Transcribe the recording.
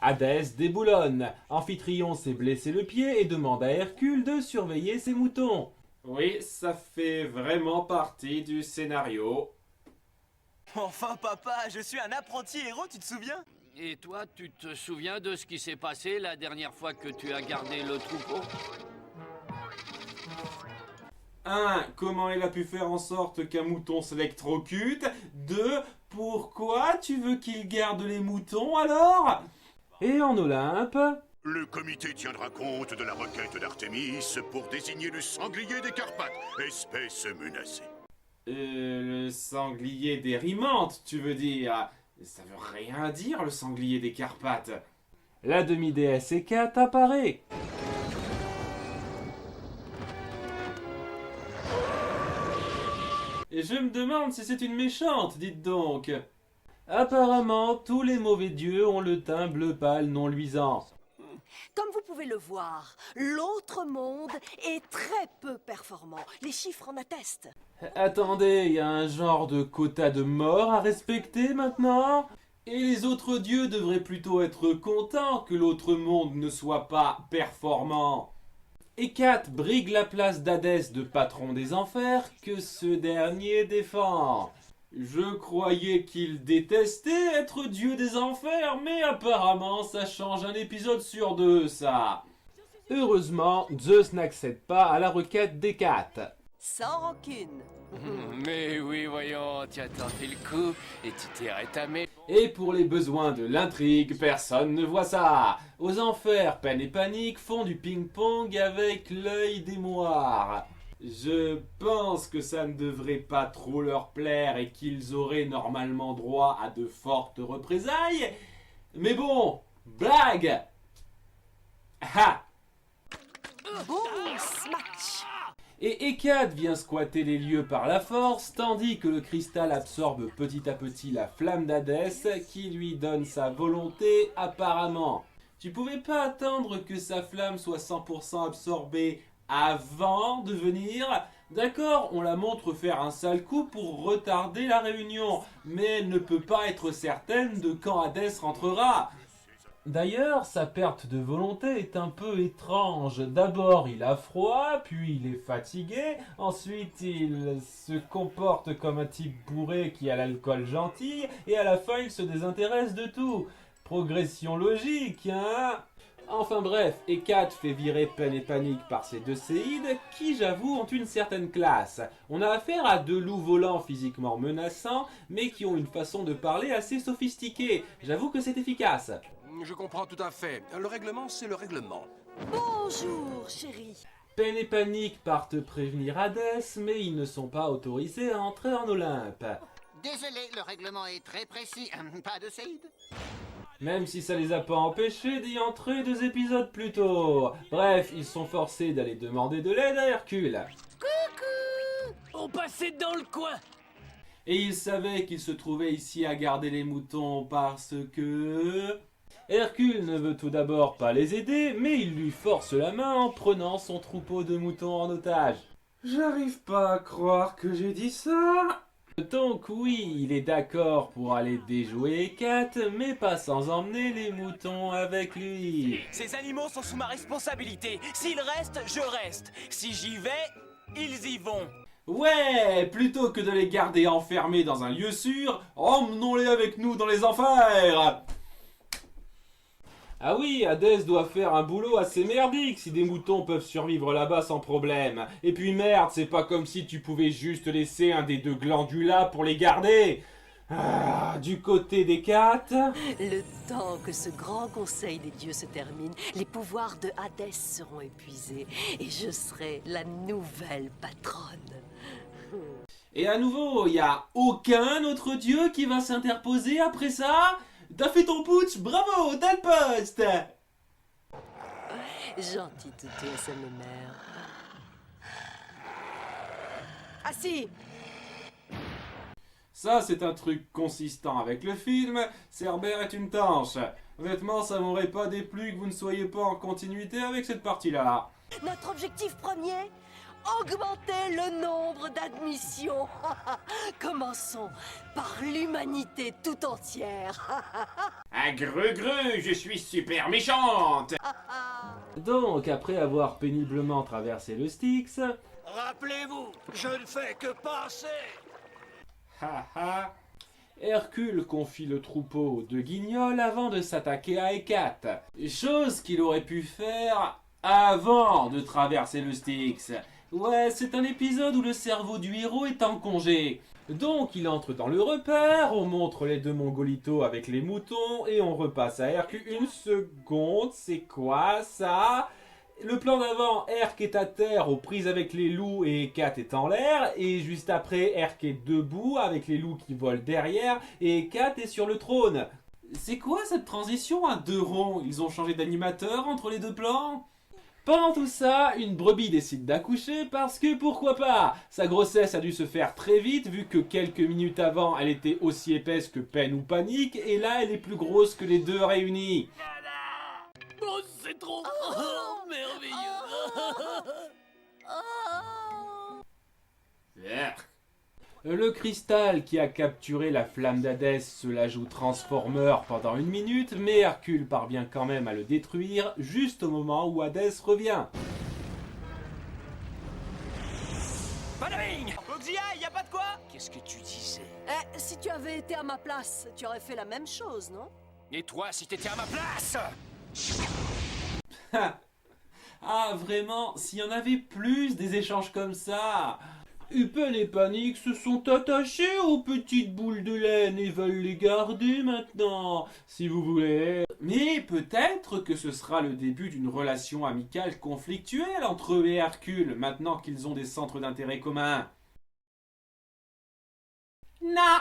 Hadès déboulonne. Amphitryon s'est blessé le pied et demande à Hercule de surveiller ses moutons. Oui, ça fait vraiment partie du scénario. Enfin papa, je suis un apprenti héros, tu te souviens? Et toi, tu te souviens de ce qui s'est passé la dernière fois que tu as gardé le troupeau? 1. Comment il a pu faire en sorte qu'un mouton s'électrocute? 2. Pourquoi tu veux qu'il garde les moutons alors? Et en Olympe... Le comité tiendra compte de la requête d'Artémis pour désigner le sanglier des Carpates, espèce menacée. Le sanglier des Rimantes, tu veux dire? Ça veut rien dire, le sanglier des Carpates. La demi-déesse Hécate apparaît. Et je me demande si c'est une méchante, dites donc. Apparemment, tous les mauvais dieux ont le teint bleu pâle non luisant. Comme vous pouvez le voir, l'autre monde est très peu performant. Les chiffres en attestent. Attendez, il y a un genre de quota de mort à respecter maintenant? Et les autres dieux devraient plutôt être contents que l'autre monde ne soit pas performant. Hécate brigue la place d'Hadès de patron des enfers que ce dernier défend. Je croyais qu'il détestait être dieu des enfers, mais apparemment ça change un épisode sur 2, ça. Heureusement, Zeus n'accède pas à la requête d'Hécate. Sans rancune. Mais oui, voyons, tu as tenté le coup et tu t'es rétamé. Et pour les besoins de l'intrigue, personne ne voit ça. Aux enfers, Peine et Panique font du ping-pong avec l'œil des moires. Je pense que ça ne devrait pas trop leur plaire et qu'ils auraient normalement droit à de fortes représailles. Mais bon, blague! Ha! Boum, smash. Et Hécate vient squatter les lieux par la force, tandis que le cristal absorbe petit à petit la flamme d'Hadès qui lui donne sa volonté apparemment. Tu pouvais pas attendre que sa flamme soit 100% absorbée avant de venir? D'accord, on la montre faire un sale coup pour retarder la réunion, mais elle ne peut pas être certaine de quand Hadès rentrera. D'ailleurs, sa perte de volonté est un peu étrange. D'abord, il a froid, puis il est fatigué, ensuite il se comporte comme un type bourré qui a l'alcool gentil, et à la fin il se désintéresse de tout. Progression logique, hein? Enfin bref, Hécate fait virer Peine et Panique par ses deux séides, qui j'avoue ont une certaine classe. On a affaire à deux loups volants physiquement menaçants, mais qui ont une façon de parler assez sophistiquée. J'avoue que c'est efficace. Je comprends tout à fait. Le règlement, c'est le règlement. Bonjour, chérie. Peine et Panique partent prévenir Hadès, mais ils ne sont pas autorisés à entrer en Olympe. Désolé, le règlement est très précis. Pas de séide. Même si ça les a pas empêchés d'y entrer 2 épisodes plus tôt. Bref, ils sont forcés d'aller demander de l'aide à Hercule. On passait dans le coin. Et ils savaient qu'ils se trouvaient ici à garder les moutons parce que... Hercule ne veut tout d'abord pas les aider, mais il lui force la main en prenant son troupeau de moutons en otage. J'arrive pas à croire que j'ai dit ça. Donc oui, il est d'accord pour aller déjouer Hécate, mais pas sans emmener les moutons avec lui. Ces animaux sont sous ma responsabilité. S'ils restent, je reste. Si j'y vais, ils y vont. Ouais, plutôt que de les garder enfermés dans un lieu sûr, emmenons-les avec nous dans les enfers. Ah oui, Hadès doit faire un boulot assez merdique si des moutons peuvent survivre là-bas sans problème. Et puis merde, c'est pas comme si tu pouvais juste laisser un des deux glandulats pour les garder. Ah, du côté d'Hécate... Le temps que ce grand conseil des dieux se termine, les pouvoirs de Hadès seront épuisés et je serai la nouvelle patronne. Et à nouveau, y a aucun autre dieu qui va s'interposer après ça? T'as fait ton putsch, bravo, t'as le poste. Gentil toutou SMMR. Ah si. Ça, c'est un truc consistant avec le film. Cerbère est une tanche. Honnêtement, ça m'aurait pas déplu que vous ne soyez pas en continuité avec cette partie-là. Notre objectif premier, augmenter le nombre d'admissions. Commençons par l'humanité tout entière. Ah, gru, je suis super méchante. Donc, après avoir péniblement traversé le Styx, Rappelez-vous, je ne fais que passer. Hercule confie le troupeau de Guignols avant de s'attaquer à Hécate. Chose qu'il aurait pu faire avant de traverser le Styx. Ouais, c'est un épisode où le cerveau du héros est en congé. Donc il entre dans le repère, on montre les deux mongolitos avec les moutons et on repasse à Hercule. Une seconde, c'est quoi ça? Le plan d'avant, Herc est à terre aux prises avec les loups et Hécate est en l'air. Et juste après, Herc est debout avec les loups qui volent derrière et Hécate est sur le trône. C'est quoi cette transition à deux ronds? Ils ont changé d'animateur entre les deux plans? Pendant tout ça, une brebis décide d'accoucher parce que pourquoi pas? Sa grossesse a dû se faire très vite vu que quelques minutes avant, elle était aussi épaisse que Peine ou Panique et là, elle est plus grosse que les deux réunis. Oh, c'est trop merveilleux. Le cristal qui a capturé la flamme d'Hadès se la joue Transformer pendant 1 minute, mais Hercule parvient quand même à le détruire juste au moment où Hadès revient. Panaming, faut que j'y aille, y a pas de quoi. Qu'est-ce que tu disais? Eh, si tu avais été à ma place, tu aurais fait la même chose, non? Et toi, si t'étais à ma place? Ah vraiment, s'il y en avait plus des échanges comme ça. Peine et Panique se sont attachés aux petites boules de laine et veulent les garder maintenant, si vous voulez. Mais peut-être que ce sera le début d'une relation amicale conflictuelle entre eux et Hercule, maintenant qu'ils ont des centres d'intérêt communs. Non.